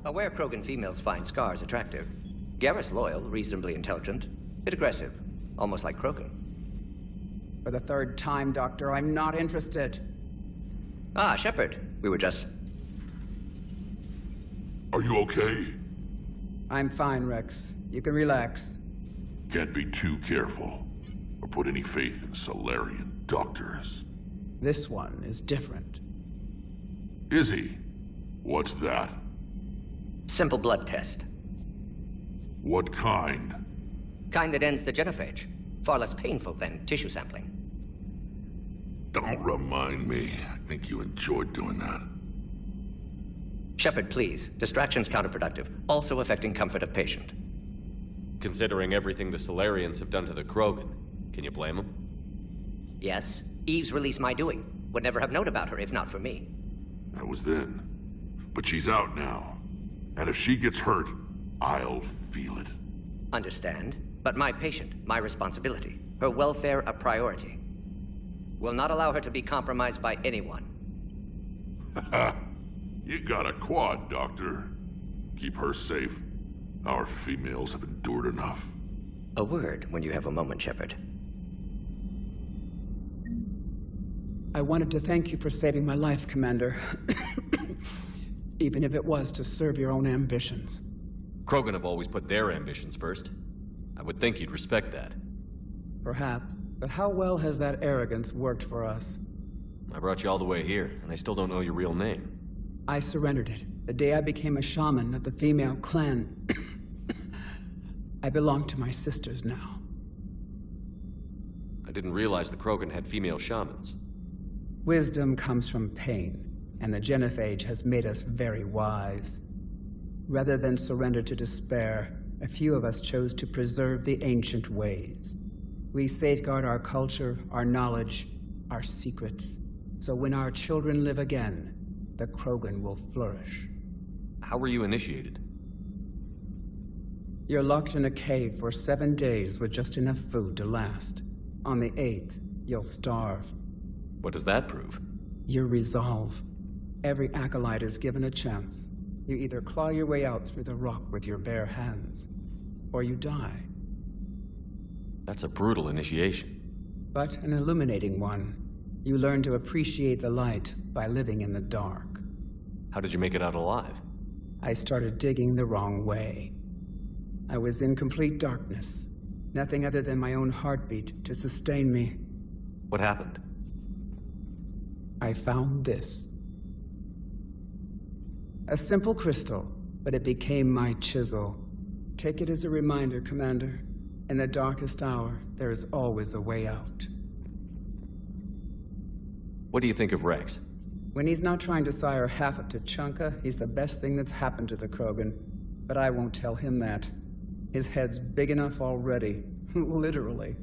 Aware krogan females find scars attractive. Garrus loyal, reasonably intelligent, bit aggressive, almost like krogan. For the third time, Doctor, I'm not interested. Ah, Shepard. We were just... Are you okay? I'm fine, Rex. You can relax. Can't be too careful, or put any faith in Solarian doctors. This one is different. Is he? What's that? Simple blood test. What kind? Kind that ends the genophage. Far less painful than tissue sampling. Don't remind me. I think you enjoyed doing that. Shepard, please. Distraction's counterproductive, also affecting comfort of patient. Considering everything the Solarians have done to the Krogan, can you blame them? Yes. Eve's release my doing. Would never have known about her if not for me. That was then. But she's out now. And if she gets hurt, I'll feel it. Understand. But my patient, my responsibility. Her welfare a priority. Will not allow her to be compromised by anyone. You got a quad, Doctor. Keep her safe. Our females have endured enough. A word when you have a moment, Shepard. I wanted to thank you for saving my life, Commander. Even if it was to serve your own ambitions. Krogan have always put their ambitions first. I would think you'd respect that. Perhaps. But how well has that arrogance worked for us? I brought you all the way here, and I still don't know your real name. I surrendered it the day I became a shaman of the female clan. I belong to my sisters now. I didn't realize the Krogan had female shamans. Wisdom comes from pain, and the genophage has made us very wise. Rather than surrender to despair, a few of us chose to preserve the ancient ways. We safeguard our culture, our knowledge, our secrets. So when our children live again, the Krogan will flourish. How were you initiated? You're locked in a cave for 7 days with just enough food to last. On the 8th, you'll starve. What does that prove? Your resolve. Every acolyte is given a chance. You either claw your way out through the rock with your bare hands, or you die. That's a brutal initiation. But an illuminating one. You learn to appreciate the light by living in the dark. How did you make it out alive? I started digging the wrong way. I was in complete darkness. Nothing other than my own heartbeat to sustain me. What happened? I found this. A simple crystal, but it became my chisel. Take it as a reminder, Commander. In the darkest hour, there is always a way out. What do you think of Rex? When he's not trying to sire half of Tuchanka, he's the best thing that's happened to the Krogan. But I won't tell him that. His head's big enough already. Literally.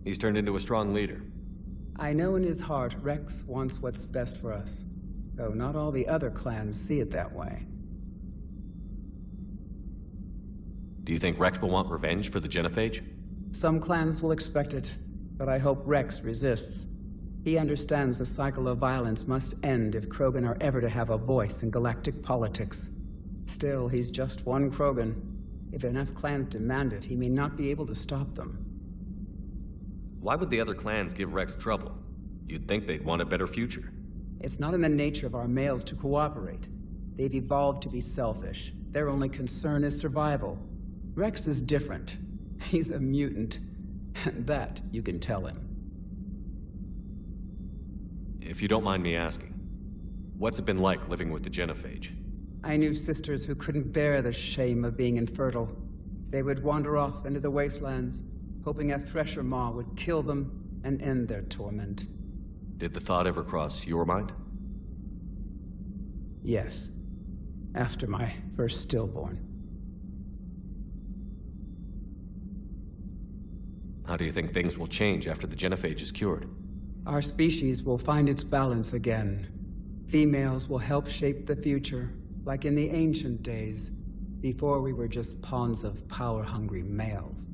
He's turned into a strong leader. I know in his heart Rex wants what's best for us. Though not all the other clans see it that way. Do you think Rex will want revenge for the genophage? Some clans will expect it, but I hope Rex resists. He understands the cycle of violence must end if Krogan are ever to have a voice in galactic politics. Still, he's just one Krogan. If enough clans demand it, he may not be able to stop them. Why would the other clans give Rex trouble? You'd think they'd want a better future. It's not in the nature of our males to cooperate. They've evolved to be selfish. Their only concern is survival. Rex is different. He's a mutant. And that you can tell him. If you don't mind me asking, what's it been like living with the genophage? I knew sisters who couldn't bear the shame of being infertile. They would wander off into the wastelands, hoping a thresher maw would kill them and end their torment. Did the thought ever cross your mind? Yes. After my first stillborn. How do you think things will change after the genophage is cured? Our species will find its balance again. Females will help shape the future, like in the ancient days, before we were just pawns of power-hungry males.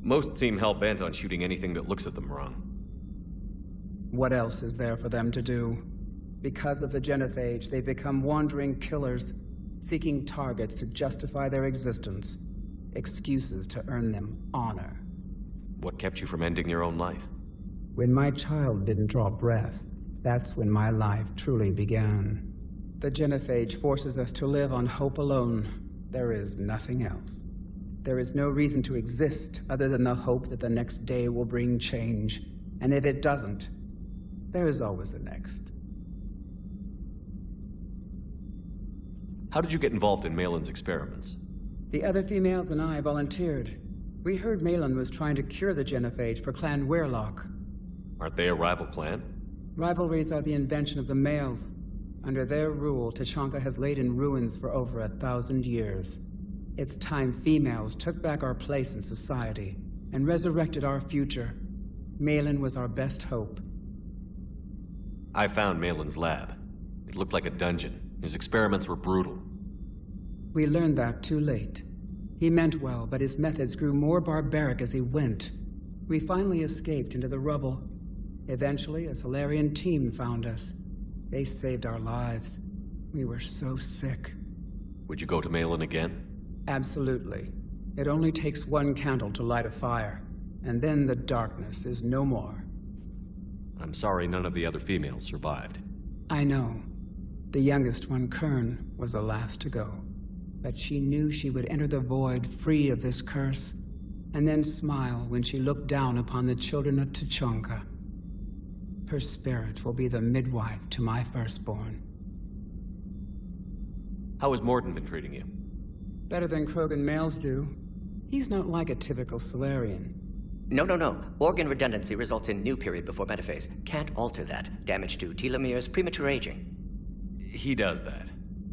Most seem hell-bent on shooting anything that looks at them wrong. What else is there for them to do? Because of the genophage, they've become wandering killers, seeking targets to justify their existence, excuses to earn them honor. What kept you from ending your own life? When my child didn't draw breath, that's when my life truly began. The genophage forces us to live on hope alone. There is nothing else. There is no reason to exist other than the hope that the next day will bring change. And if it doesn't, there is always the next. How did you get involved in Malin's experiments? The other females and I volunteered. We heard Malin was trying to cure the genophage for Clan Weirlock. Aren't they a rival clan? Rivalries are the invention of the males. Under their rule, Tuchanka has laid in ruins for over 1,000 years. It's time females took back our place in society and resurrected our future. Malin was our best hope. I found Malin's lab. It looked like a dungeon. His experiments were brutal. We learned that too late. He meant well, but his methods grew more barbaric as he went. We finally escaped into the rubble. Eventually, a Solarian team found us. They saved our lives. We were so sick. Would you go to Malin again? Absolutely. It only takes one candle to light a fire, and then the darkness is no more. I'm sorry none of the other females survived. I know. The youngest one, Kern, was the last to go. But she knew she would enter the void free of this curse, and then smile when she looked down upon the children of Tuchanka. Her spirit will be the midwife to my firstborn. How has Morden been treating you? Better than krogan males do. He's not like a typical Solarian. No. Organ redundancy results in new period before metaphase. Can't alter that. Damage to telomeres, premature aging. He does that.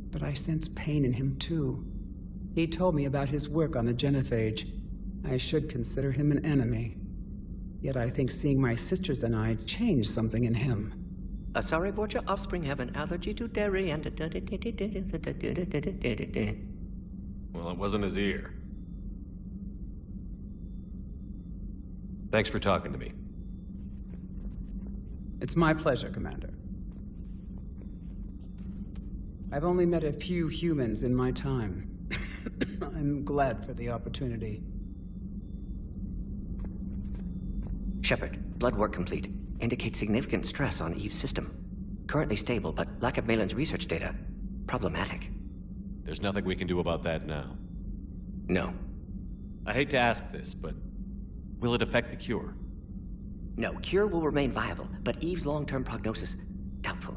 But I sense pain in him, too. He told me about his work on the genophage. I should consider him an enemy. Yet I think seeing my sisters and I changed something in him. Sorry, Vorcha offspring have an allergy to dairy and... Well, it wasn't his ear. Thanks for talking to me. It's my pleasure, Commander. I've only met a few humans in my time. I'm glad for the opportunity. Shepard, blood work complete. Indicates significant stress on Eve's system. Currently stable, but lack of Malin's research data. Problematic. There's nothing we can do about that now. No. I hate to ask this, but will it affect the cure? No, cure will remain viable, but Eve's long-term prognosis, doubtful.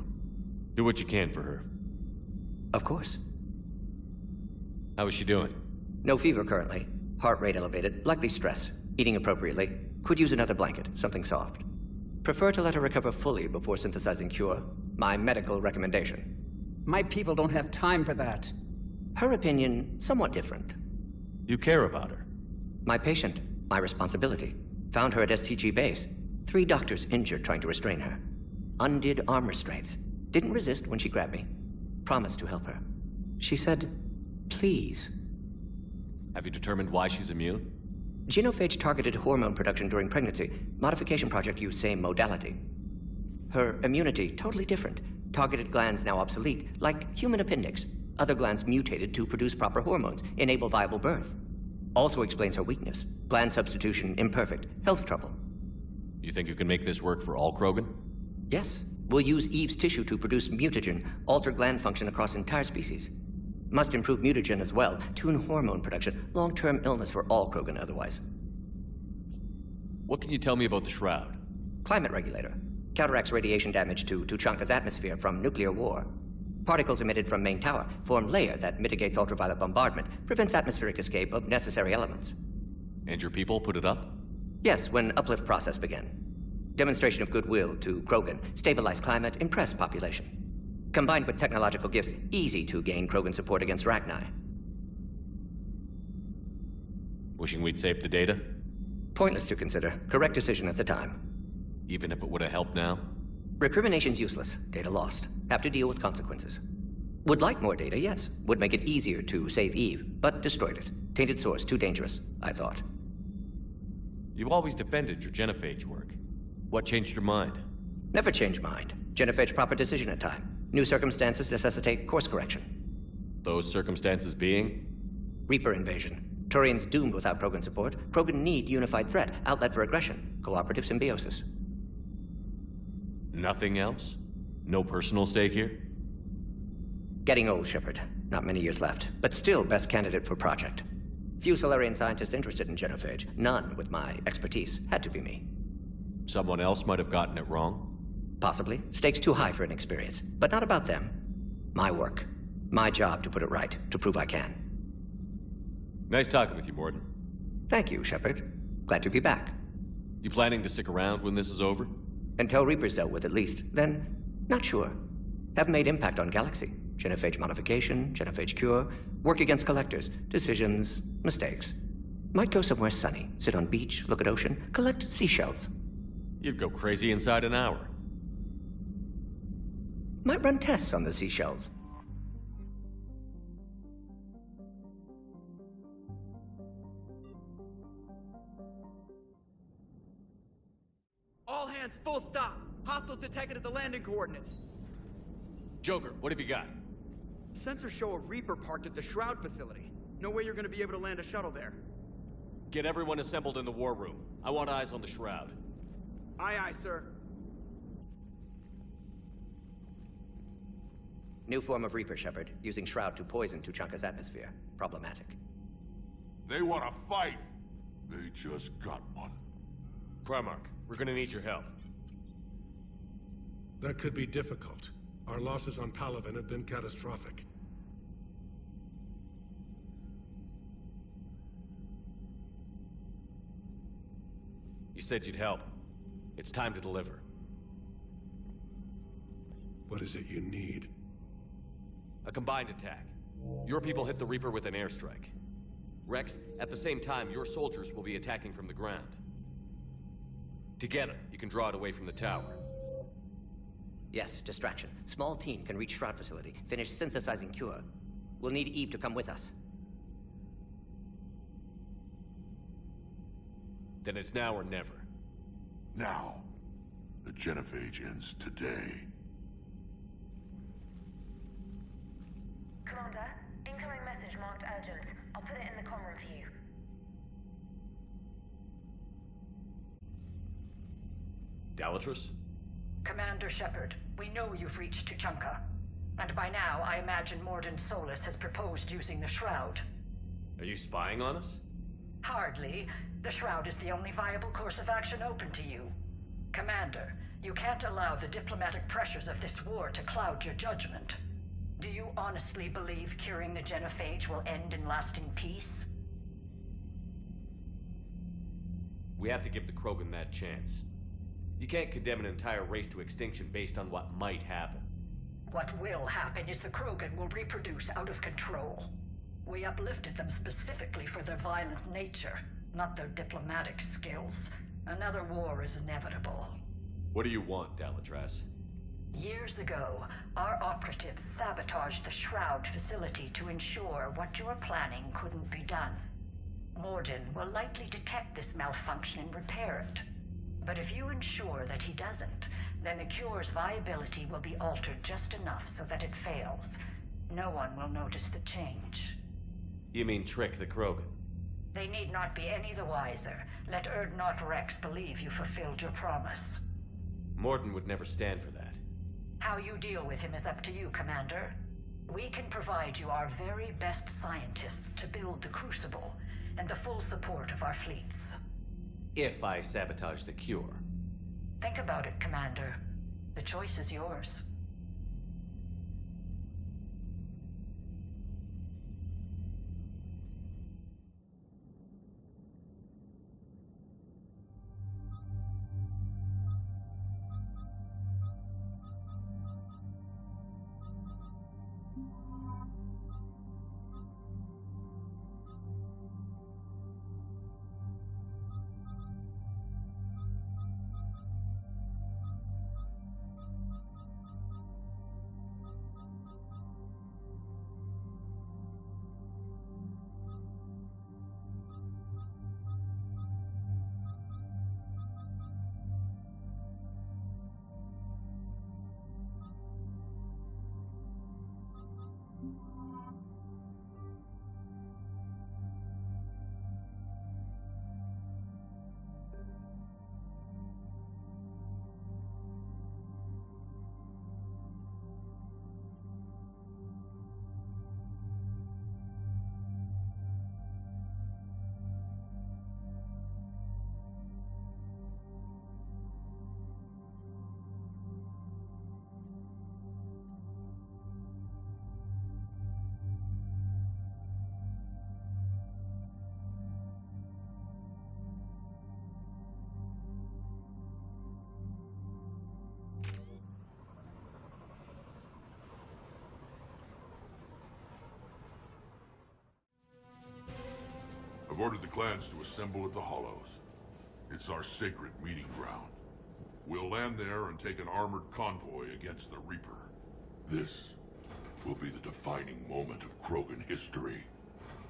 Do what you can for her. Of course. How is she doing? No fever currently. Heart rate elevated, likely stress. Eating appropriately. Could use another blanket, something soft. Prefer to let her recover fully before synthesizing cure. My medical recommendation. My people don't have time for that. Her opinion, somewhat different. You care about her. My patient, my responsibility. Found her at STG base. 3 doctors injured trying to restrain her. Undid arm restraints. Didn't resist when she grabbed me. Promised to help her. She said, please. Have you determined why she's immune? Genophage targeted hormone production during pregnancy. Modification project used same modality. Her immunity, totally different. Targeted glands now obsolete, like human appendix. Other glands mutated to produce proper hormones, enable viable birth. Also explains her weakness. Gland substitution imperfect. Health trouble. You think you can make this work for all krogan? Yes. We'll use Eve's tissue to produce mutagen, alter gland function across entire species. Must improve mutagen as well, tune hormone production, long-term illness for all krogan otherwise. What can you tell me about the Shroud? Climate regulator. Counteracts radiation damage to Tuchanka's atmosphere from nuclear war. Particles emitted from main tower form layer that mitigates ultraviolet bombardment, prevents atmospheric escape of necessary elements. And your people put it up? Yes, when uplift process began. Demonstration of goodwill to krogan, stabilize climate, impress population. Combined with technological gifts, easy to gain krogan support against Rachni. Wishing we'd saved the data? Pointless to consider. Correct decision at the time. Even if it would have helped now? Recrimination's useless. Data lost. Have to deal with consequences. Would like more data, yes. Would make it easier to save Eve, but destroyed it. Tainted source, too dangerous, I thought. You've always defended your genophage work. What changed your mind? Never change mind. Genophage proper decision at time. New circumstances necessitate course correction. Those circumstances being? Reaper invasion. Turians doomed without Krogan support. Krogan need unified threat, outlet for aggression, cooperative symbiosis. Nothing else? No personal stake here? Getting old, Shepard. Not many years left, but still best candidate for project. Few Solarian scientists interested in genophage. None with my expertise. Had to be me. Someone else might have gotten it wrong? Possibly. Stakes too high for inexperience. But not about them. My work. My job to put it right, to prove I can. Nice talking with you, Morden. Thank you, Shepard. Glad to be back. You planning to stick around when this is over? Until Reaper's dealt with, at least. Then, not sure. Have made impact on Galaxy. Genophage modification, genophage cure, work against collectors, decisions, mistakes. Might go somewhere sunny, sit on beach, look at ocean, collect seashells. You'd go crazy inside an hour. Might run tests on the seashells. All hands, full stop. Hostiles detected at the landing coordinates. Joker, what have you got? Sensors show a Reaper parked at the Shroud facility. No way you're gonna be able to land a shuttle there. Get everyone assembled in the war room. I want eyes on the Shroud. Aye, aye, sir. New form of Reaper, Shepard, using Shroud to poison Tuchanka's atmosphere. Problematic. They want to fight. They just got one. Primarch, we're gonna need your help. That could be difficult. Our losses on Palaven have been catastrophic. You said you'd help. It's time to deliver. What is it you need? A combined attack. Your people hit the Reaper with an airstrike. Rex, at the same time, your soldiers will be attacking from the ground. Together, you can draw it away from the tower. Yes, distraction. Small team can reach Shroud facility, finish synthesizing cure. We'll need Eve to come with us. Then it's now or never. Now, the genophage ends today. Commander, incoming message marked urgent. I'll put it in the comm room for you. Dalatrus? Commander Shepard, we know you've reached Tuchanka. And by now, I imagine Morden Solus has proposed using the Shroud. Are you spying on us? Hardly. The Shroud is the only viable course of action open to you. Commander, you can't allow the diplomatic pressures of this war to cloud your judgment. Do you honestly believe curing the genophage will end in lasting peace? We have to give the Krogan that chance. You can't condemn an entire race to extinction based on what might happen. What will happen is the Krogan will reproduce out of control. We uplifted them specifically for their violent nature, not their diplomatic skills. Another war is inevitable. What do you want, Dalatrus? Years ago, our operatives sabotaged the Shroud facility to ensure what you were planning couldn't be done. Morden will likely detect this malfunction and repair it. But if you ensure that he doesn't, then the cure's viability will be altered just enough so that it fails. No one will notice the change. You mean trick the Krogan? They need not be any the wiser. Let Erdnot Rex believe you fulfilled your promise. Morden would never stand for that. How you deal with him is up to you, Commander. We can provide you our very best scientists to build the Crucible, and the full support of our fleets. If I sabotage the cure. Think about it, Commander. The choice is yours. I've ordered the clans to assemble at the Hollows. It's our sacred meeting ground. We'll land there and take an armored convoy against the Reaper. This will be the defining moment of Krogan history.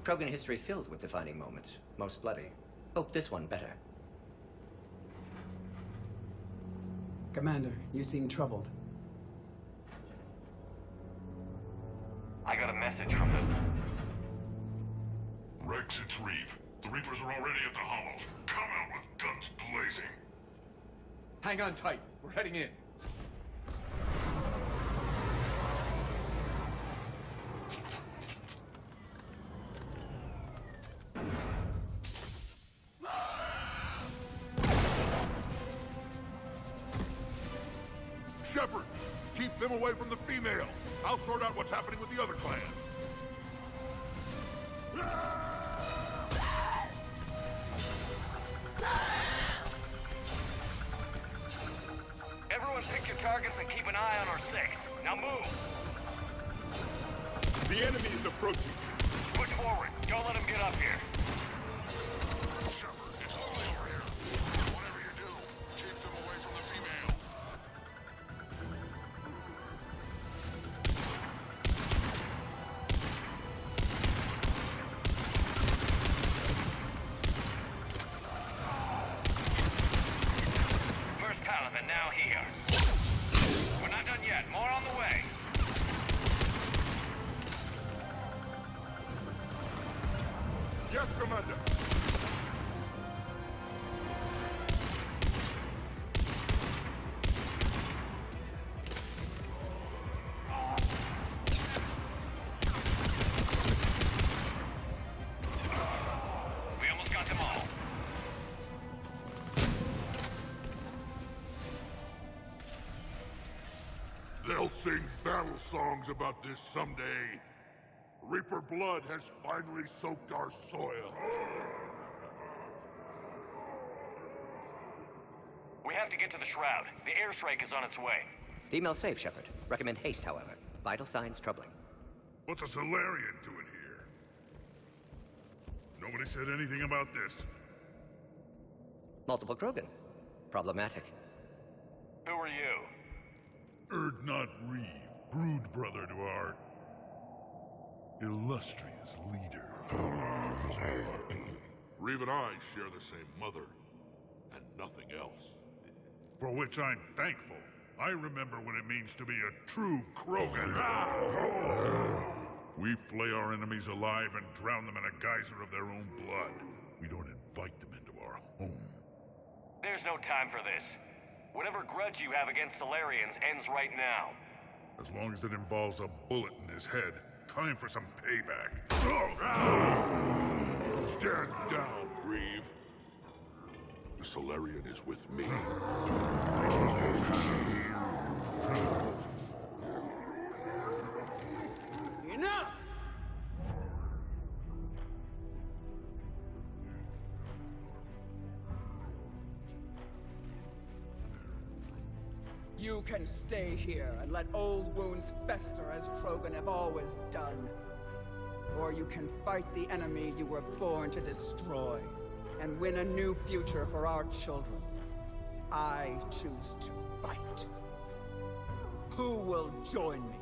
Krogan history filled with defining moments. Most bloody. Hope this one better. Commander, you seem troubled. I got a message from them. Rex, it's Reeve. The Reapers are already at the Hollows. Come out with guns blazing. Hang on tight. We're heading in. Shepard, keep them away from the female. I'll sort out what's happening with the other clans. Everyone pick your targets and keep an eye on our 6. Now move! The enemy is approaching. Push forward. Don't let them get up here. Shepard, it's all over here. Whatever you do, keep them away from the female. First Paladin now here. We're not done yet. More on the way. Yes, Commander. We almost got them all. They'll sing battle songs about this someday. Reaper blood has finally soaked our soil. We have to get to the Shroud. The airstrike is on its way. Female safe, Shepard. Recommend haste, however. Vital signs troubling. What's a Solarian doing here? Nobody said anything about this. Multiple Krogan. Problematic. Who are you? Erdnot Reeve, brood brother to our illustrious leader. Reeve and I share the same mother, and nothing else. For which I'm thankful. I remember what it means to be a true Krogan. We flay our enemies alive and drown them in a geyser of their own blood. We don't invite them into our home. There's no time for this. Whatever grudge you have against Solarians ends right now. As long as it involves a bullet in his head, time for some payback. Stand down, Reeve. The Solarian is with me. Enough! You can stay here and let old wounds fester as Krogan have always done. Or you can fight the enemy you were born to destroy and win a new future for our children. I choose to fight. Who will join me?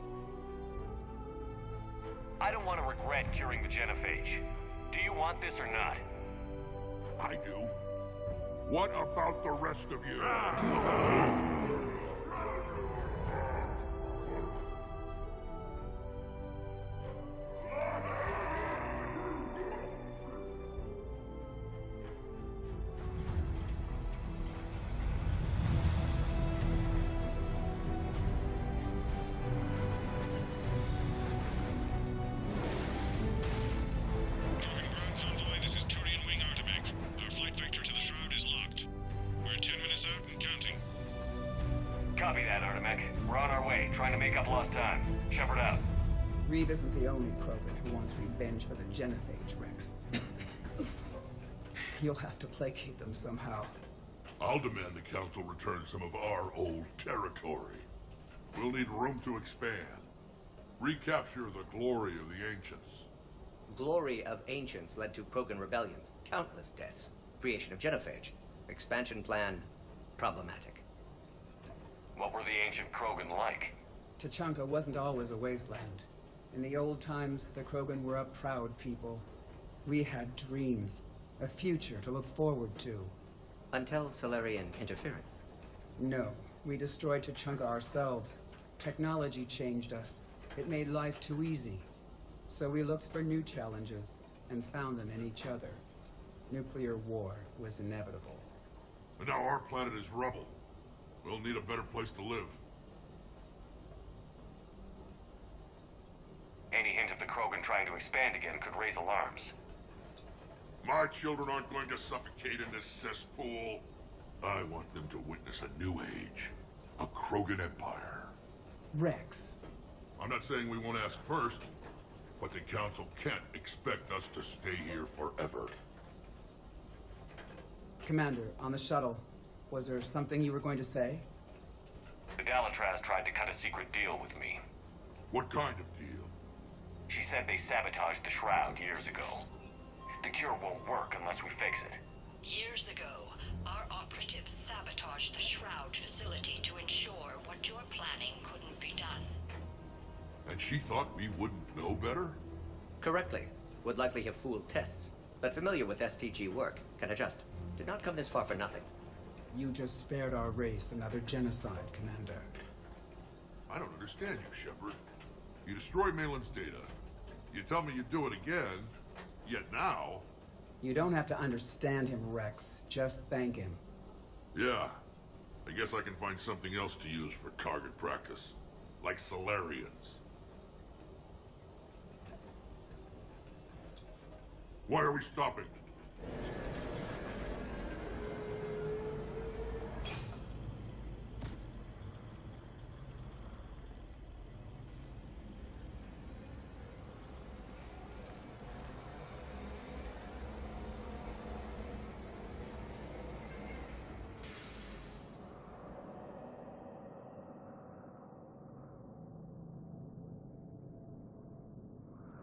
I don't want to regret curing the genophage. Do you want this or not? I do. What about the rest of you? Convoy, this is Turian Wing Artemek. Our flight vector to the Shroud is locked. We're 10 minutes out and counting. Copy that, Artemek. We're on our way, trying to make up lost time. Shepard out. Reeve isn't the only Krogan who wants revenge for the genophage, Rex. You'll have to placate them somehow. I'll demand the Council return some of our old territory. We'll need room to expand. Recapture the glory of the Ancients. Glory of ancients led to krogan rebellions, countless deaths, creation of genophage, expansion plan, problematic. What were the ancient krogan like? Tuchanka wasn't always a wasteland. In the old times, the krogan were a proud people. We had dreams, a future to look forward to. Until Solarian interference. No, we destroyed Tuchanka ourselves. Technology changed us. It made life too easy. So we looked for new challenges, and found them in each other. Nuclear war was inevitable. And now our planet is rubble. We'll need a better place to live. Any hint of the krogan trying to expand again could raise alarms. My children aren't going to suffocate in this cesspool. I want them to witness a new age. A krogan empire. Rex. I'm not saying we won't ask first, but the Council can't expect us to stay here forever. Commander, on the shuttle, was there something you were going to say? The Dalatraz tried to cut a secret deal with me. What kind of deal? She said they sabotaged the Shroud years ago. The cure won't work unless we fix it. Years ago, our operatives sabotaged the Shroud facility to ensure what you're planning couldn't be done. And she thought we wouldn't know better? Correctly. Would likely have fooled tests, but familiar with STG work, can adjust. Did not come this far for nothing. You just spared our race another genocide, Commander. I don't understand you, Shepard. You destroy Malin's data. You tell me you'd do it again, yet now... You don't have to understand him, Rex. Just thank him. Yeah. I guess I can find something else to use for target practice. Like Solarians. Why are we stopping?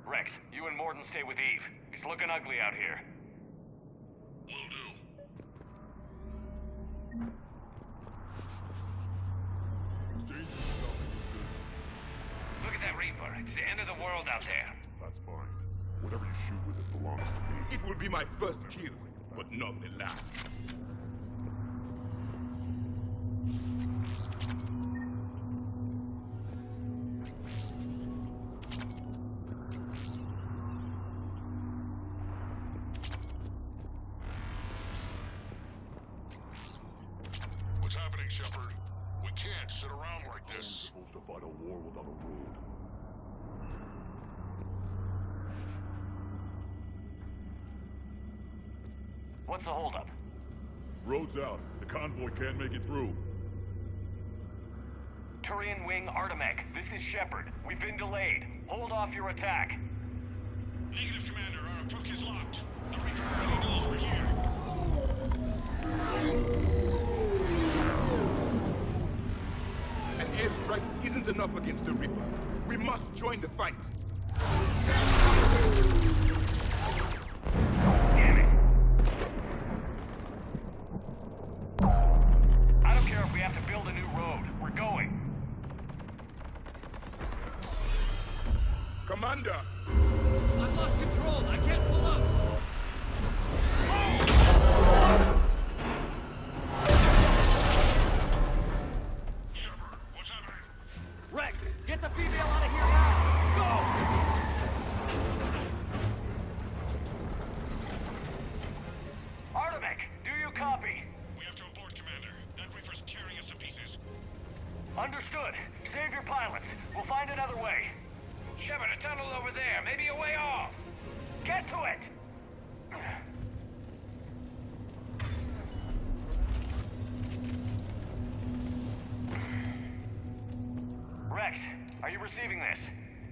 Rex, you and Morden stay with Eve. It's looking ugly out here. Will do. Look at that Reaper. It's the end of the world out there. That's mine. Whatever you shoot with it belongs to me. It will be my first kill, but not the last. What's happening, Shepard? We can't sit around like this. We're supposed to fight a war without a road. What's the holdup? Road's out. The convoy can't make it through. Turian Wing Artemech, this is Shepard. We've been delayed. Hold off your attack. Negative, Commander. Our approach is locked. The Reaper already knows we're here. An airstrike isn't enough against the Reaper. We must join the fight. Damn it. I don't care if we have to build a new road. We're going. Commander! I've lost control. I can't pull up. Shepard, what's happening? Rex, get the female out of here now. Go! Artemech, do you copy? We have to abort, Commander. That Reaper's tearing us to pieces. Understood. Save your pilots. We'll find another way. Shepard, a tunnel over there. Maybe a way off. Get to it! Rex, are you receiving this?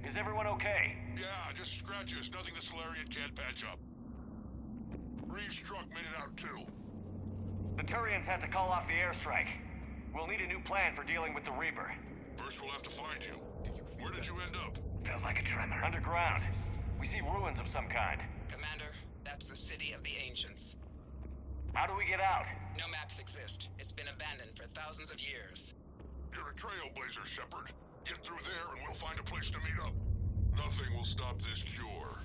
Is everyone okay? Yeah, just scratches. Nothing the Solarian can't patch up. Reeves' truck made it out too. The Turians had to call off the airstrike. We'll need a new plan for dealing with the Reaper. First we'll have to find you. Where did you end up? Felt like a tremor. Underground. We see ruins of some kind. Commander, that's the city of the ancients. How do we get out? No maps exist. It's been abandoned for thousands of years. You're a trailblazer, Shepard. Get through there and we'll find a place to meet up. Nothing will stop this cure.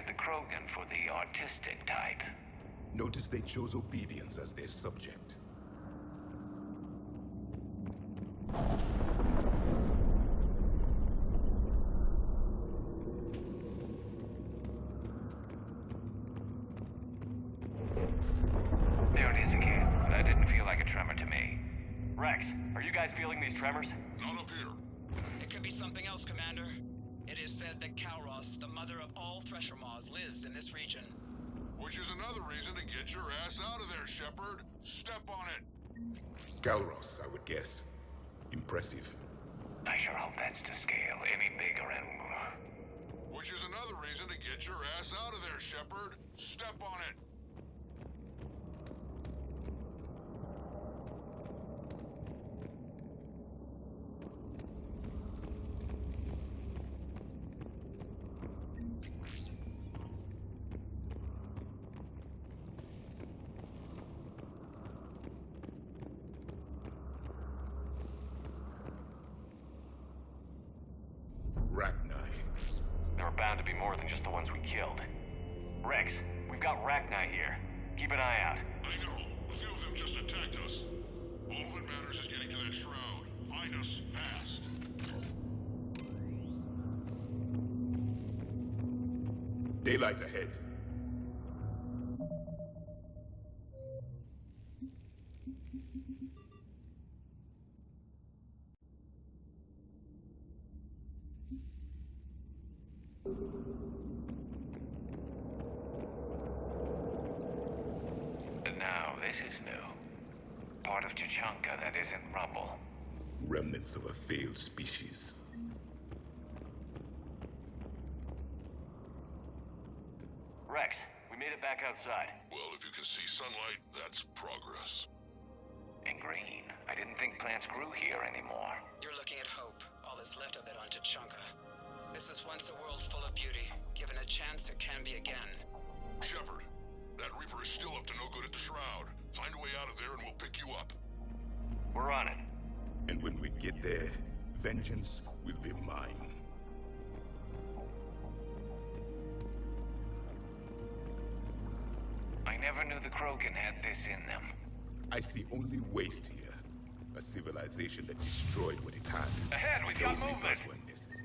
The Krogan for the artistic type. Notice they chose obedience as their subject. There it is again. That didn't feel like a tremor to me. Rex, are you guys feeling these tremors? Not up here. It could be something else, Commander. It is said that Kalros, the mother of all Thresher Maws, lives in this region. Which is another reason to get your ass out of there, Shepard. Step on it. Galros, I would guess. Impressive. I sure hope that's to scale any bigger and... Which is another reason to get your ass out of there, Shepard. Step on it. There are bound to be more than just the ones we killed. Rex, we've got Rachni here. Keep an eye out. I know. A few of them just attacked us. All that matters is getting to that shroud. Find us fast. Daylight ahead. Now, this is new. Part of Tuchanka that isn't rubble. Remnants of a failed species. Rex, we made it back outside. Well, if you can see sunlight, that's progress. And green. I didn't think plants grew here anymore. You're looking at hope, all that's left of it on Tuchanka. This is once a world full of beauty. Given a chance, it can be again. Shepard, that Reaper is still up to no good at the Shroud. Find a way out of there and we'll pick you up. We're on it. And when we get there, vengeance will be mine. I never knew the Krogan had this in them. I see only waste here. A civilization that destroyed what it had. Ahead, we've got movement.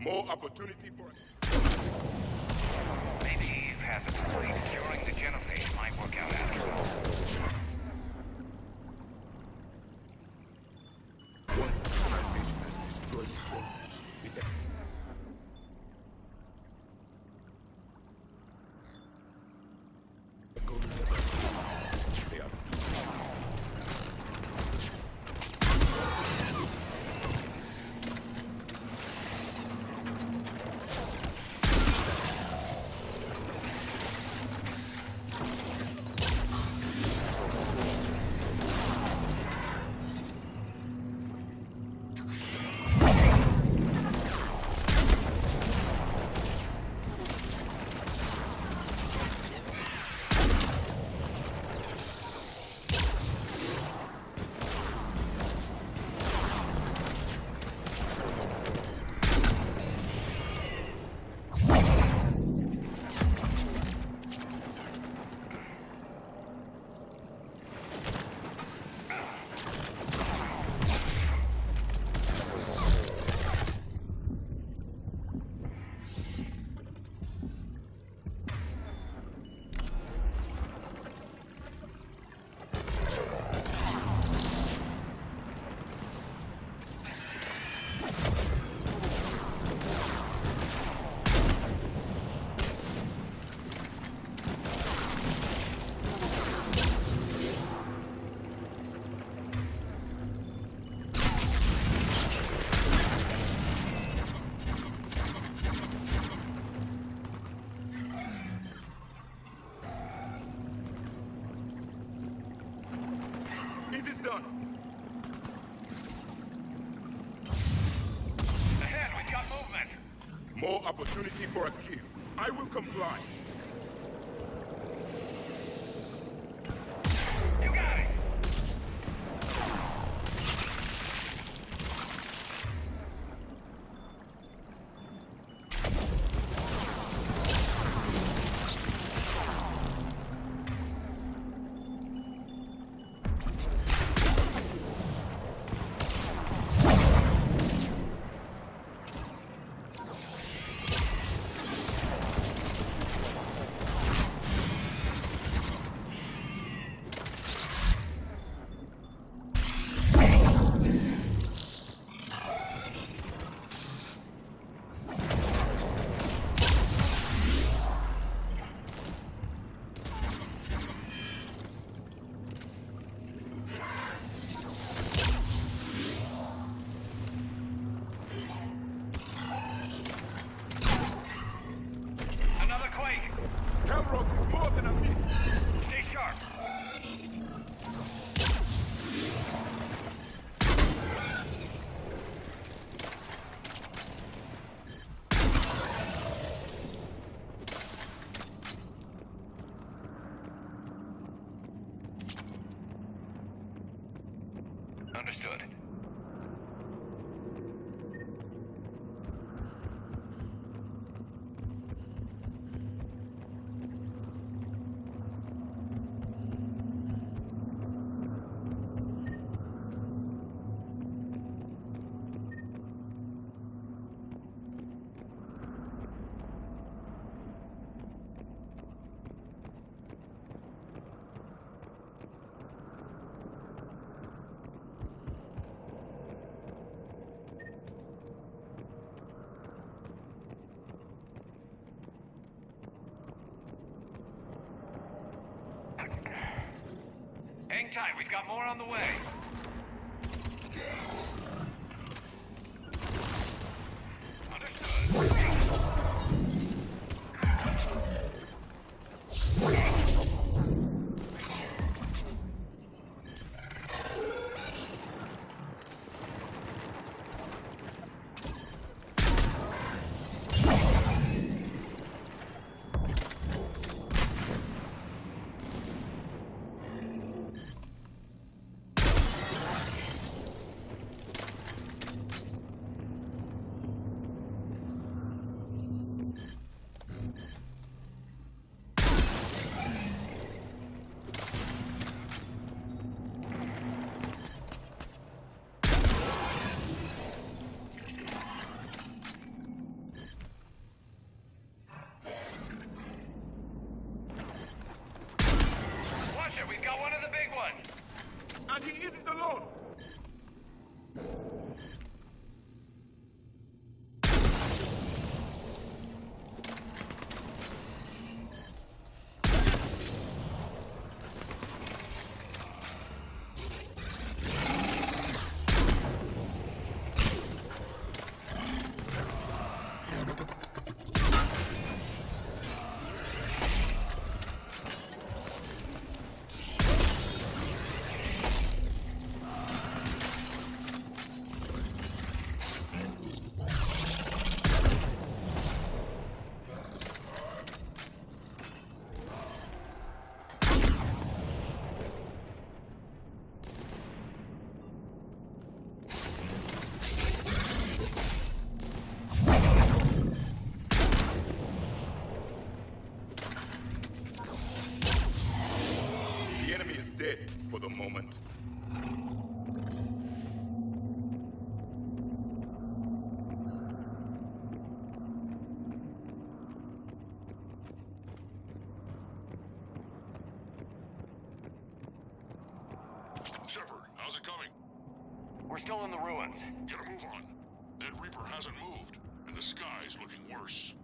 More opportunity for us. Maybe Eve has a point. Curing the genophage might work out after all. Once the civilization has destroyed its world, they are More opportunity for a kill. I will comply. You got it! Understood. Hang tight, we've got more on the way. We've got one of the big ones! And he isn't alone! Dead for the moment. Shepard, how's it coming? We're still in the ruins. Get a move on. That Reaper hasn't moved, and the sky's looking worse.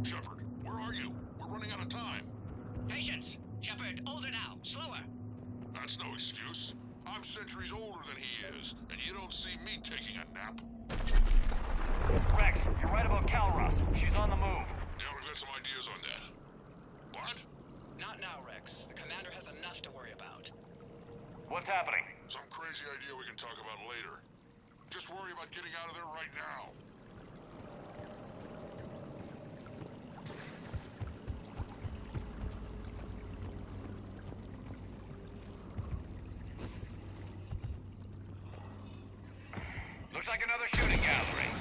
Shepard, where are you? We're running out of time. Patience! Shepard, older now. Slower. That's no excuse. I'm centuries older than he is, and you don't see me taking a nap. Rex, you're right about Calros. on the move. Yeah, we've got some ideas on that. What? Not now, Rex. The commander has enough to worry about. What's happening? Some crazy idea we can talk about later. Just worry about getting out of there right now. Looks like another shooting gallery.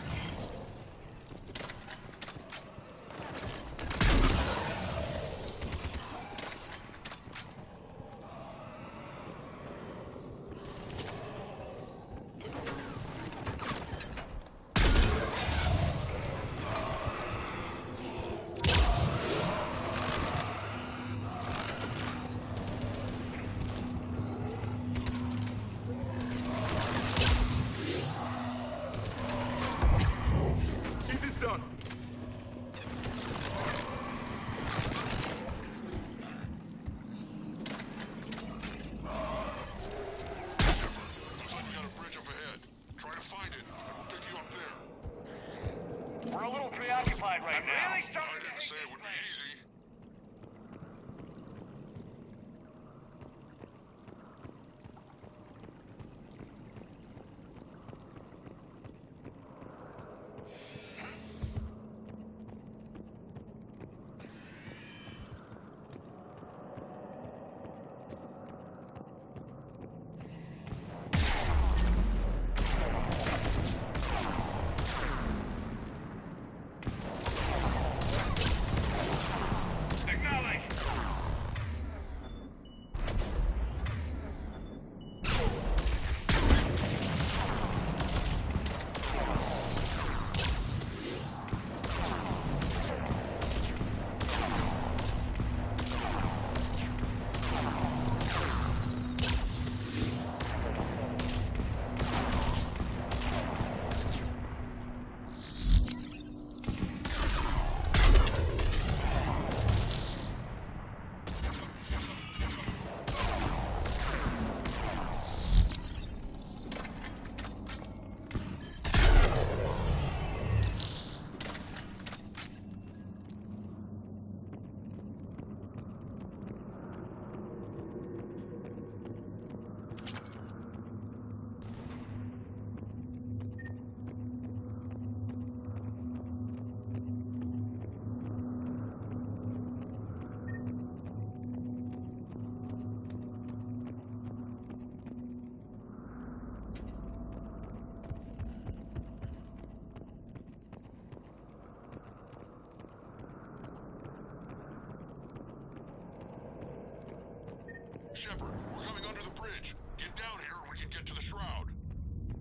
Shepard, we're coming under the bridge. Get down here and we can get to the Shroud.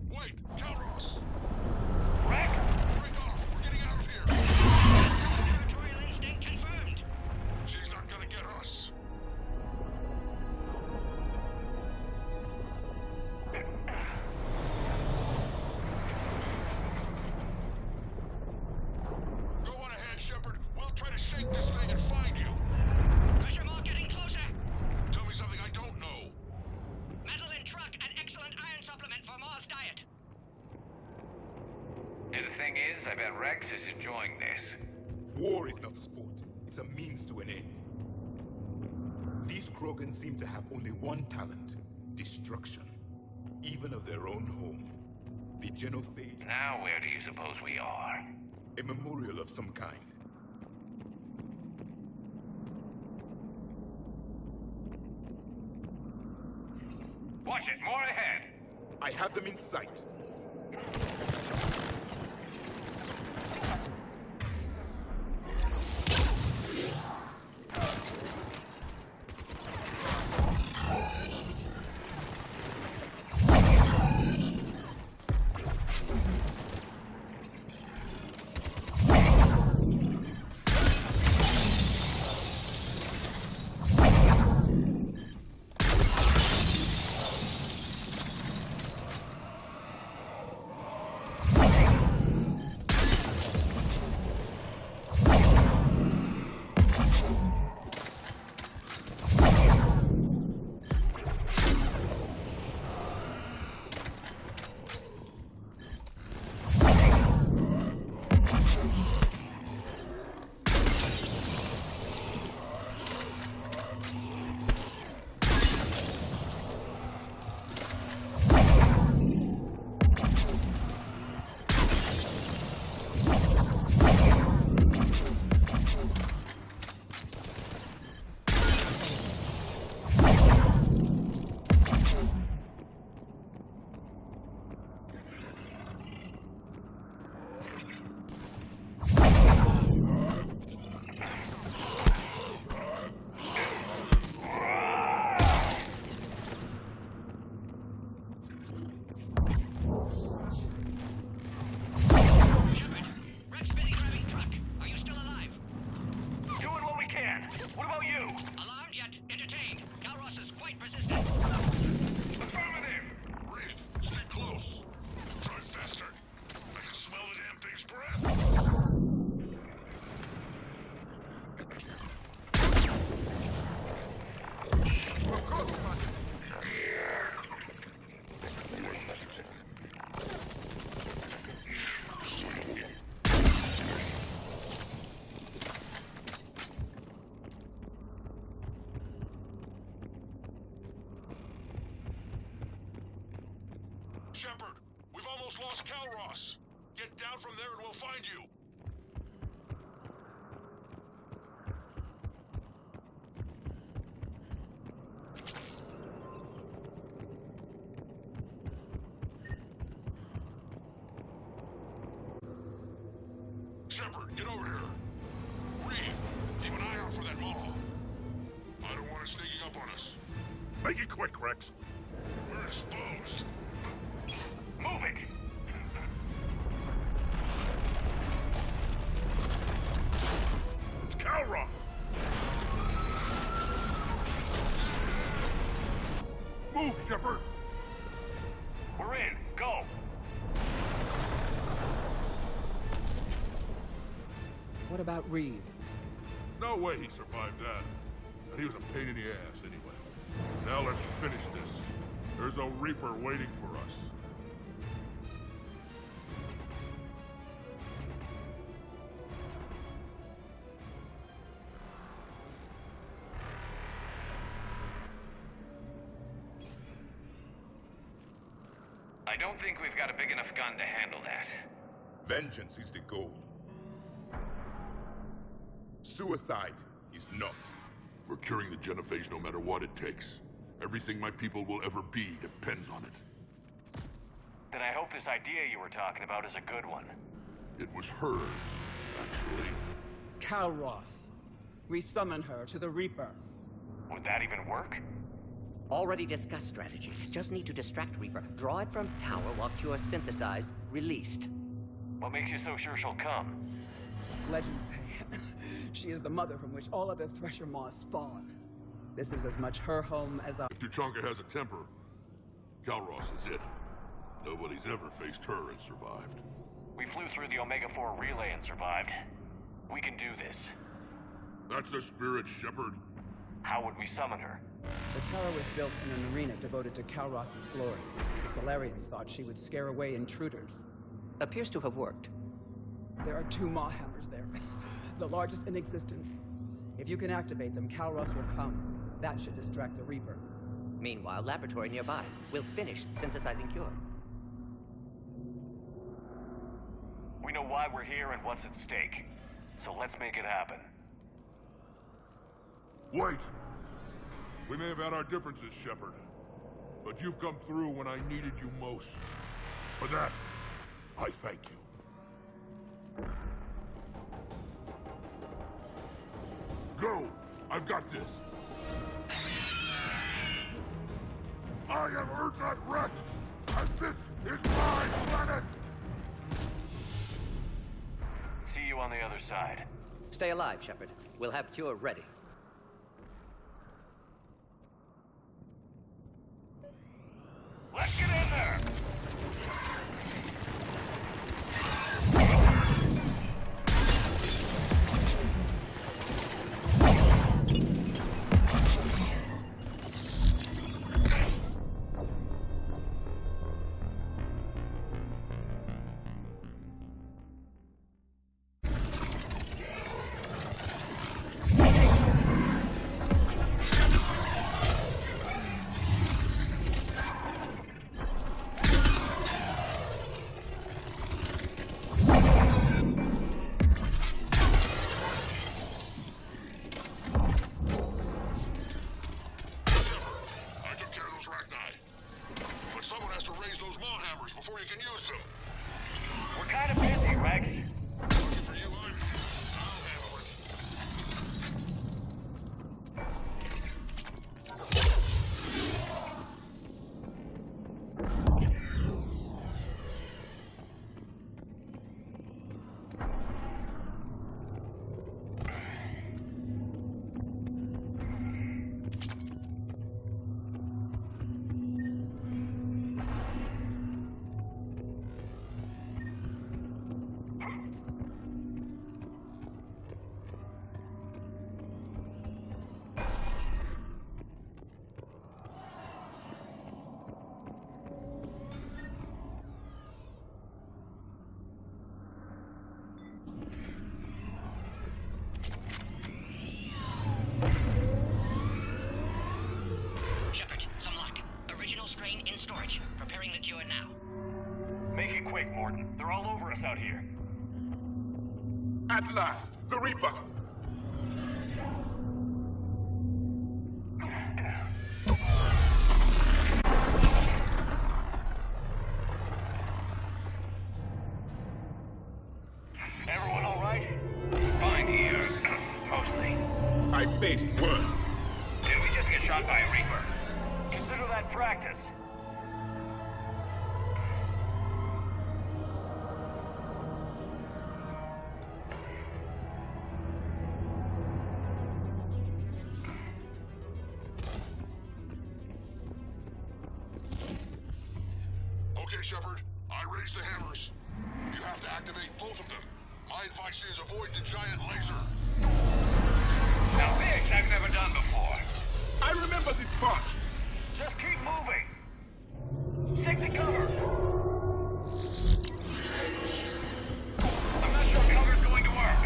Wait, counter us! Rex? Break off! We're getting out of here! Territorial instinct confirmed. She's not gonna get us. Go on ahead, Shepard. We'll try to shake this thing and find you. Pressure mark getting closer. Tell me something I don't know. Metal in truck, an excellent iron supplement for Maw's diet. And the thing is, I bet Rex is enjoying this. War is not sport. It's a means to an end. These krogan seem to have only one talent: destruction. Even of their own home. The genophage. Now where do you suppose we are? A memorial of some kind. Watch it, more ahead. I have them in sight. lost Calross. Get down from there and we'll find you. Shepard, get over here. Reeve, keep an eye out for that Maw. I don't want it sneaking up on us. Make it quick, Rex. We're exposed. Move it! It's Calross! Move, Shepard! We're in. Go! What about Reeve? No way he survived that. And he was a pain in the ass anyway. Now let's finish this. There's a Reaper waiting for us. I don't think we've got a big enough gun to handle that. Vengeance is the goal. Suicide is not. We're curing the genophage no matter what it takes. Everything my people will ever be depends on it. Then I hope this idea you were talking about is a good one. It was hers, actually. Calross. We summon her to the Reaper. Would that even work? Already discussed strategy. Just need to distract Reaper. Draw it from power while Cure synthesized, released. What makes you so sure she'll come? Legends say she is the mother from which all other Thresher Maws spawn. This is as much her home as our— If Tuchanka has a temper, Calross is it. Nobody's ever faced her and survived. We flew through the Omega-4 relay and survived. We can do this. That's the spirit, Shepard. How would we summon her? The tower was built in an arena devoted to Calross's glory. The Solarians thought she would scare away intruders. Appears to have worked. There are 2 Maw Hammers there, the largest in existence. If you can activate them, Calross will come. That should distract the Reaper. Meanwhile, laboratory nearby. We'll finish synthesizing Cure. We know why we're here and what's at stake. So let's make it happen. Wait! We may have had our differences, Shepard. But you've come through when I needed you most. For that, I thank you. Go! I've got this! I have earned that Rex! And this is my planet! See you on the other side. Stay alive, Shepard. We'll have Cure ready. Let's get in there! Someone has to raise those Maw Hammers before you can use them. We're kind of busy, Rex. For you, I'll handle it. Shepard, some luck. Original strain in storage. Preparing the cure now. Make it quick. Mordin. They're all over us out here. At last, the Reaper! Everyone all right? Fine here. Mostly. I faced worse. Did we just get shot by a Reaper? Consider that practice. Okay, Shepard. I raised the hammers. You have to activate both of them. My advice is avoid the giant laser. Now this I've never done before. I remember this part. Just keep moving. Stick to cover. I'm not sure cover's going to work.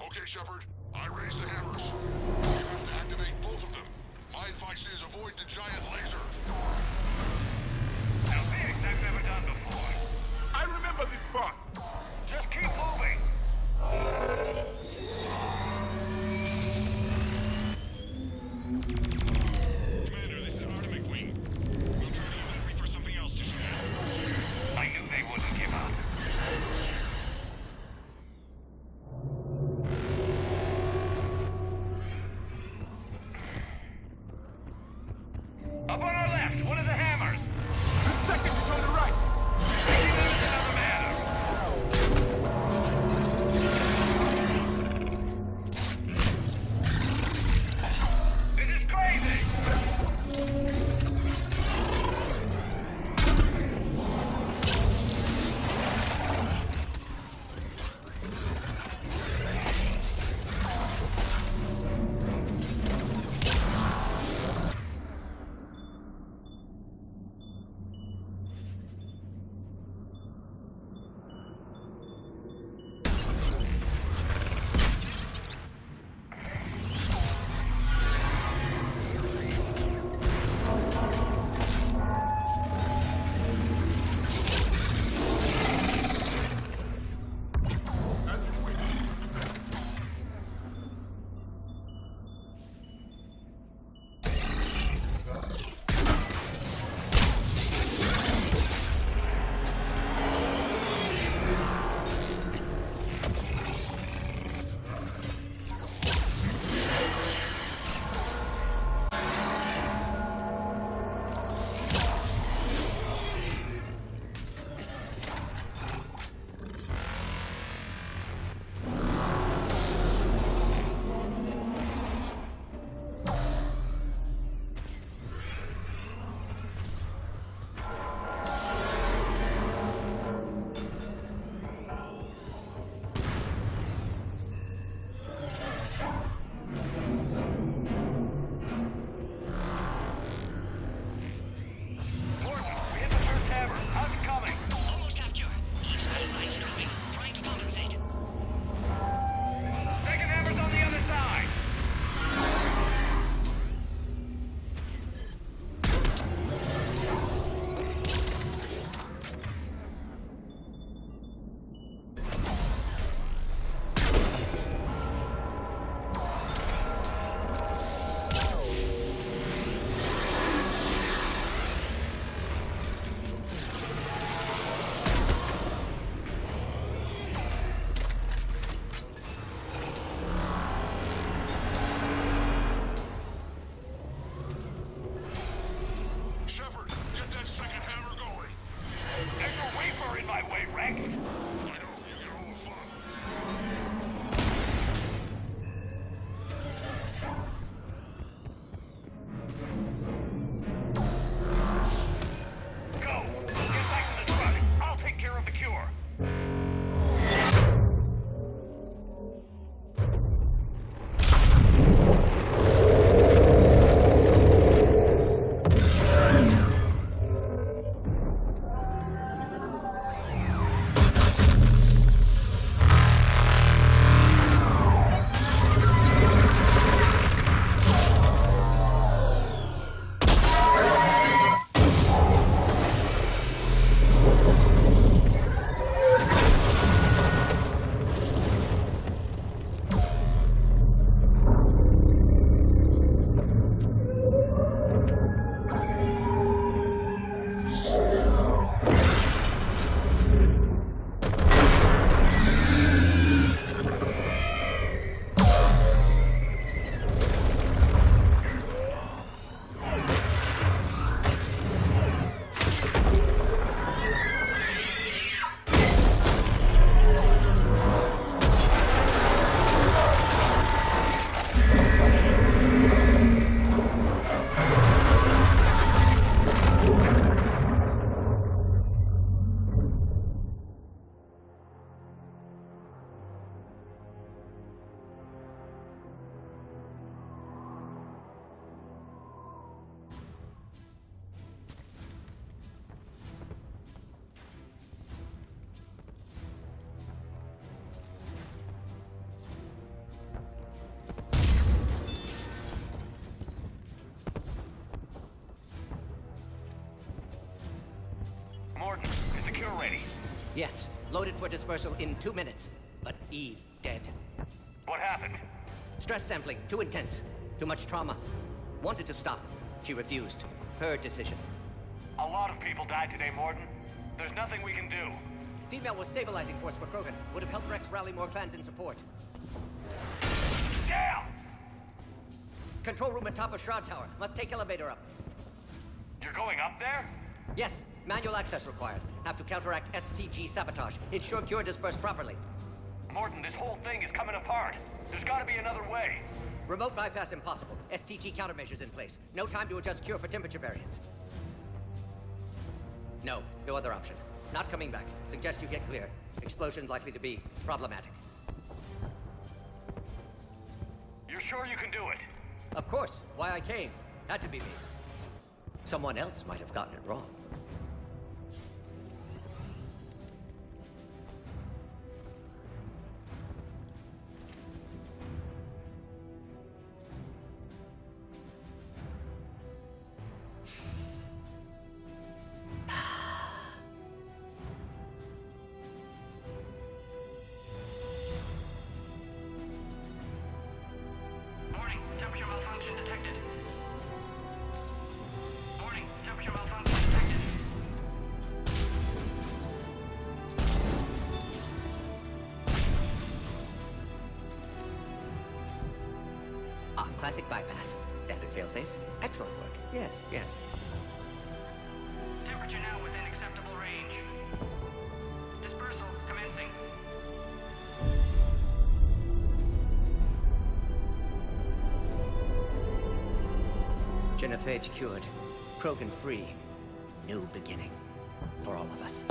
Okay, Shepard. I raised the hammers. You have to activate both of them. My advice is avoid the giant laser. Now this I've never done before. I remember this part. Just keep moving. Commander, this is Artemic Wing. We'll try to give the Reaper something else to shoot at. I knew they wouldn't give up. Up on our left, one of the hammers. The second is on the right. Taking them is another matter. This is crazy. ready? Yes, loaded for dispersal in 2 minutes. But Eve dead. What happened? Stress sampling, too intense. Too much trauma. Wanted to stop. She refused. Her decision. A lot of people died today, Morden. There's nothing we can do. Female was stabilizing force for Krogan. Would have helped Rex rally more clans in support. Damn! Control room at top of Shroud Tower. Must take elevator up. You're going up there? Yes, manual access required. Have to counteract STG sabotage. Ensure cure dispersed properly. Morden, this whole thing is coming apart. There's gotta be another way. Remote bypass impossible. STG countermeasures in place. No time to adjust cure for temperature variance. No other option. Not coming back. Suggest you get clear. Explosion's likely to be problematic. You're sure you can do it? Of course. Why I came. Had to be me. Someone else might have gotten it wrong. Warning, temperature malfunction detected. Warning, temperature malfunction detected. Classic bypass. Standard failsafes. Excellent work. Yes. Temperature now within acceptable range. Dispersal commencing. Genophage cured. Krogan free. New beginning. For all of us.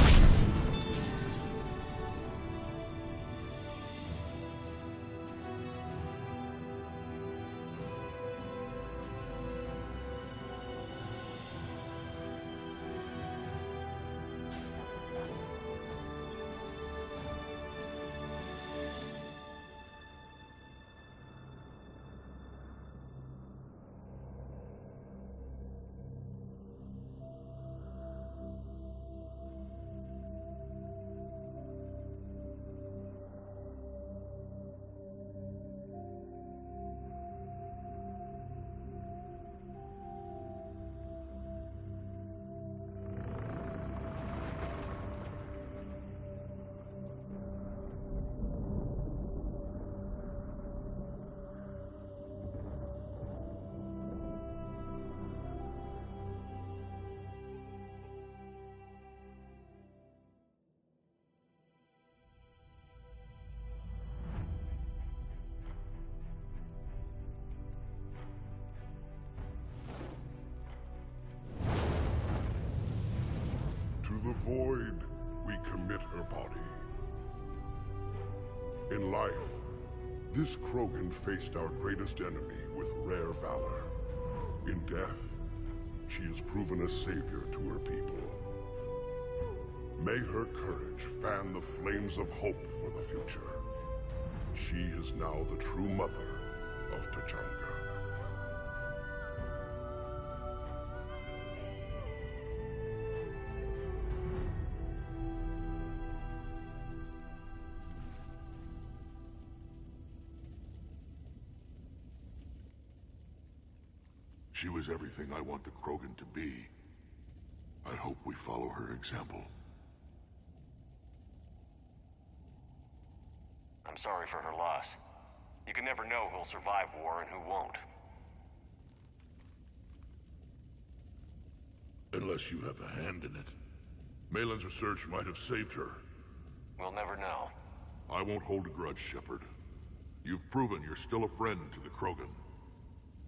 To the void, we commit her body. In life, this Krogan faced our greatest enemy with rare valor. In death, she has proven a savior to her people. May her courage fan the flames of hope for the future. She is now the true mother of Tuchanka. She was everything I want the Krogan to be. I hope we follow her example. I'm sorry for her loss. You can never know who'll survive war and who won't. Unless you have a hand in it. Malin's research might have saved her. We'll never know. I won't hold a grudge, Shepard. You've proven you're still a friend to the Krogan.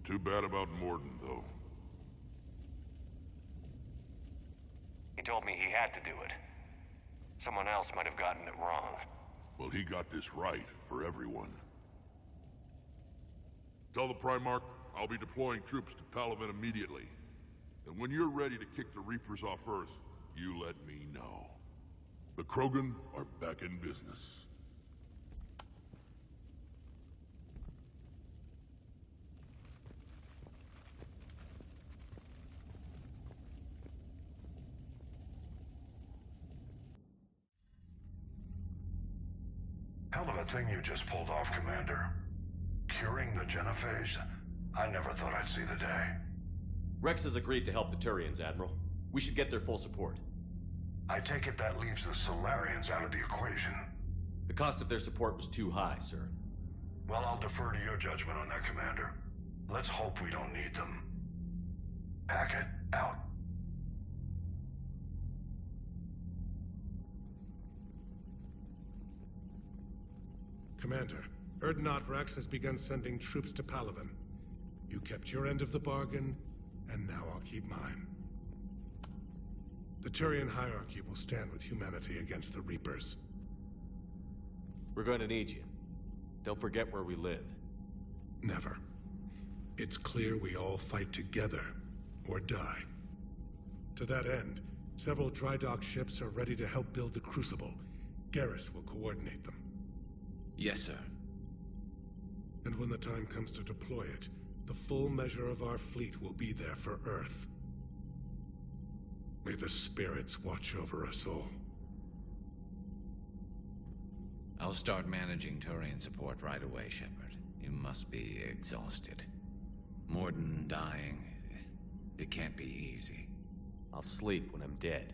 Too bad about Morden, though. He told me he had to do it. Someone else might have gotten it wrong. Well, he got this right for everyone. Tell the Primarch I'll be deploying troops to Palaven immediately. And when you're ready to kick the Reapers off Earth, you let me know. The Krogan are back in business. Hell of a thing you just pulled off, Commander. Curing the genophage? I never thought I'd see the day. Rex has agreed to help the Turians, Admiral. We should get their full support. I take it that leaves the Solarians out of the equation. The cost of their support was too high, sir. Well, I'll defer to your judgment on that, Commander. Let's hope we don't need them. Hackett, out. Commander, Erdnot Rex has begun sending troops to Palaven. You kept your end of the bargain, and now I'll keep mine. The Turian hierarchy will stand with humanity against the Reapers. We're going to need you. Don't forget where we live. Never. It's clear we all fight together, or die. To that end, several dry dock ships are ready to help build the Crucible. Garrus will coordinate them. Yes, sir. And when the time comes to deploy it, the full measure of our fleet will be there for Earth. May the spirits watch over us all. I'll start managing Turian support right away, Shepard. You must be exhausted. Morden dying, it can't be easy. I'll sleep when I'm dead.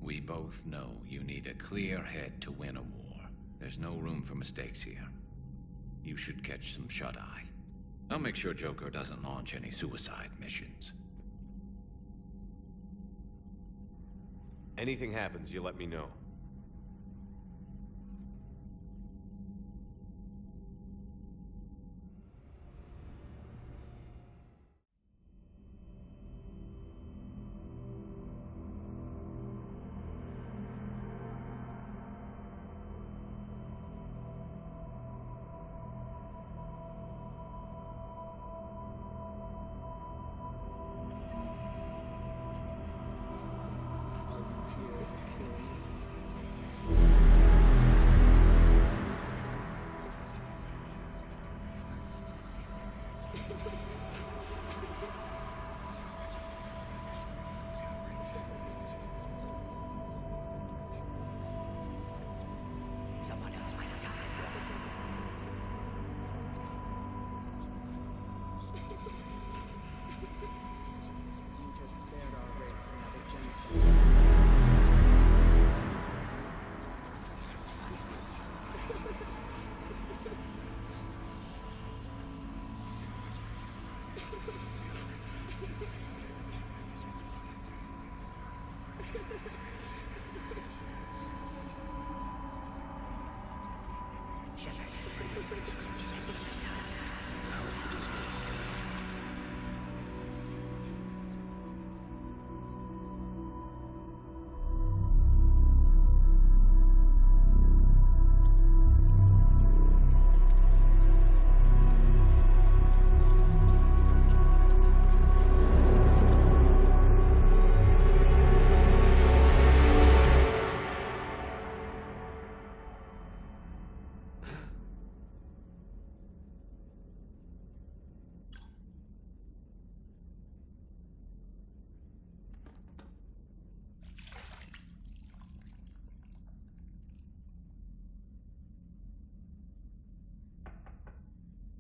We both know you need a clear head to win a war. There's no room for mistakes here. You should catch some shut-eye. I'll make sure Joker doesn't launch any suicide missions. Anything happens, you let me know.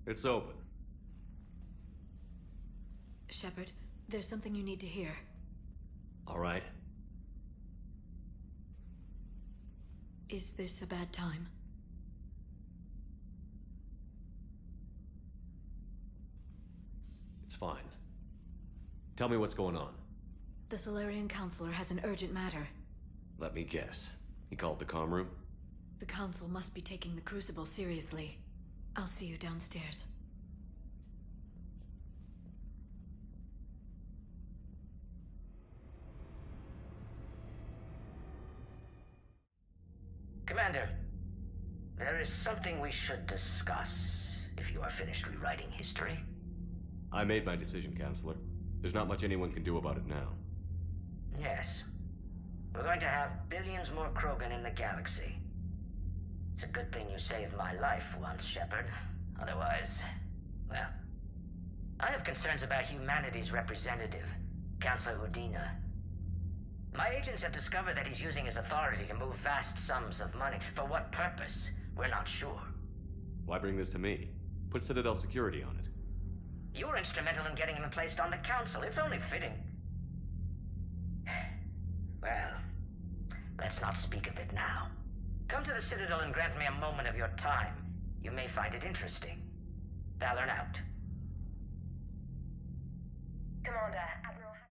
It's open. Shepard, there's something you need to hear. All right. Is this a bad time? It's fine. Tell me what's going on. The Solarian Counselor has an urgent matter. Let me guess. He called the comm room? The Council must be taking the Crucible seriously. I'll see you downstairs. Commander, there is something we should discuss, if you are finished rewriting history. I made my decision, Counselor. There's not much anyone can do about it now. Yes. We're going to have billions more Krogan in the galaxy. It's a good thing you saved my life once, Shepard. Otherwise, well... I have concerns about humanity's representative, Counselor Udina. My agents have discovered that he's using his authority to move vast sums of money. For what purpose? We're not sure. Why bring this to me? Put Citadel security on it. You were instrumental in getting him placed on the Council. It's only fitting. Well, let's not speak of it now. Come to the Citadel and grant me a moment of your time. You may find it interesting. Valorn out. Commander, Admiral